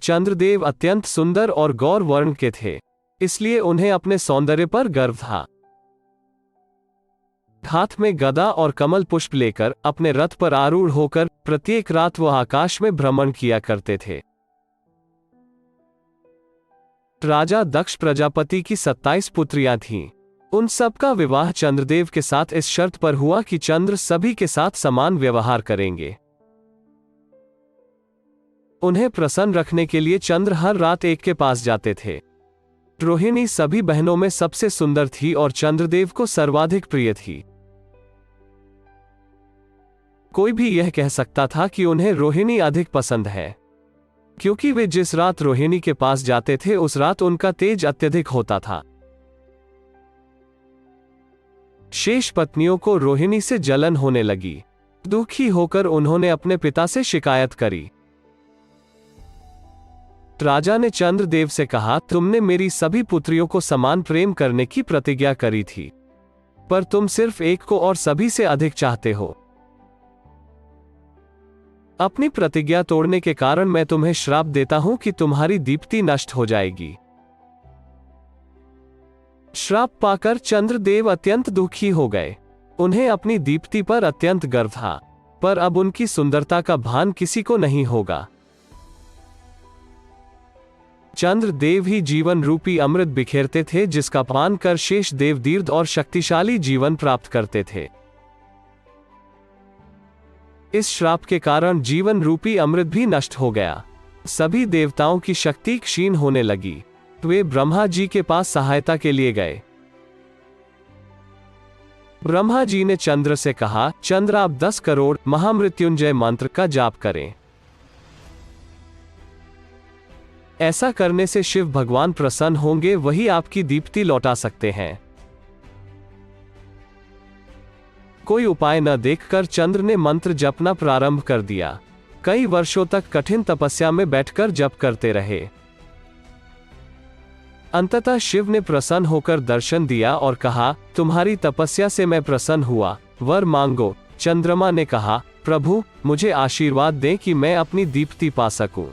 चंद्रदेव अत्यंत सुंदर और गौर वर्ण के थे, इसलिए उन्हें अपने सौंदर्य पर गर्व था। हाथ में गदा और कमल पुष्प लेकर अपने रथ पर आरूढ़ होकर प्रत्येक रात वह आकाश में भ्रमण किया करते थे। राजा दक्ष प्रजापति की 27 पुत्रियां थीं। उन सब का विवाह चंद्रदेव के साथ इस शर्त पर हुआ कि चंद्र सभी के साथ समान व्यवहार करेंगे। उन्हें प्रसन्न रखने के लिए चंद्र हर रात एक के पास जाते थे। रोहिणी सभी बहनों में सबसे सुंदर थी और चंद्रदेव को सर्वाधिक प्रिय थी। कोई भी यह कह सकता था कि उन्हें रोहिणी अधिक पसंद है, क्योंकि वे जिस रात रोहिणी के पास जाते थे उस रात उनका तेज अत्यधिक होता था। शेष पत्नियों को रोहिणी से जलन होने लगी। दुखी होकर उन्होंने अपने पिता से शिकायत करी। राजा ने चंद्रदेव से कहा, तुमने मेरी सभी पुत्रियों को समान प्रेम करने की प्रतिज्ञा करी थी, पर तुम सिर्फ एक को और सभी से अधिक चाहते हो। अपनी प्रतिज्ञा तोड़ने के कारण मैं तुम्हें श्राप देता हूं कि तुम्हारी दीप्ति नष्ट हो जाएगी। श्राप पाकर चंद्रदेव अत्यंत दुखी हो गए। उन्हें अपनी दीप्ति पर अत्यंत गर्व था, पर अब उनकी सुंदरता का भान किसी को नहीं होगा। चंद्रदेव ही जीवन रूपी अमृत बिखेरते थे, जिसका पान कर शेष देव दीर्घ और शक्तिशाली जीवन प्राप्त करते थे। इस श्राप के कारण जीवन रूपी अमृत भी नष्ट हो गया। सभी देवताओं की शक्ति क्षीण होने लगी। वे ब्रह्मा जी के पास सहायता के लिए गए। ब्रह्मा जी ने चंद्र से कहा, चंद्र आप 10 करोड़ महामृत्युंजय मंत्र का जाप करें। ऐसा करने से शिव भगवान प्रसन्न होंगे, वही आपकी दीप्ति लौटा सकते हैं। कोई उपाय न देखकर चंद्र ने मंत्र जपना प्रारंभ कर दिया। कई वर्षों तक कठिन तपस्या में बैठकर जप करते रहे। अंततः शिव ने प्रसन्न होकर दर्शन दिया और कहा, तुम्हारी तपस्या से मैं प्रसन्न हुआ, वर मांगो। चंद्रमा ने कहा, प्रभु मुझे आशीर्वाद दें कि मैं अपनी दीप्ति पा सकूं।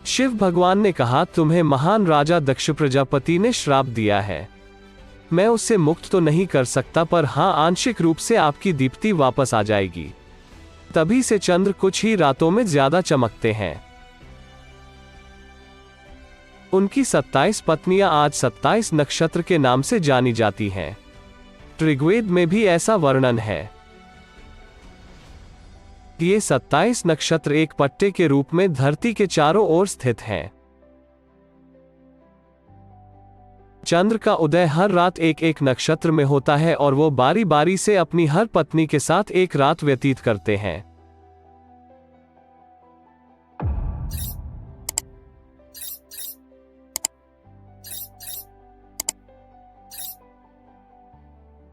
शिव भगवान ने कहा, तुम्हें महान राजा दक्ष प्रजापति ने श्राप दिया है। मैं उससे मुक्त तो नहीं कर सकता, पर हां आंशिक रूप से आपकी दीप्ति वापस आ जाएगी। तभी से चंद्र कुछ ही रातों में ज्यादा चमकते हैं। उनकी 27 पत्नियां आज 27 नक्षत्र के नाम से जानी जाती हैं। ऋग्वेद में भी ऐसा वर्णन है। ये 27 नक्षत्र एक पट्टे के रूप में धरती के चारों ओर स्थित हैं। चंद्र का उदय हर रात एक एक नक्षत्र में होता है और वो बारी बारी से अपनी हर पत्नी के साथ एक रात व्यतीत करते हैं।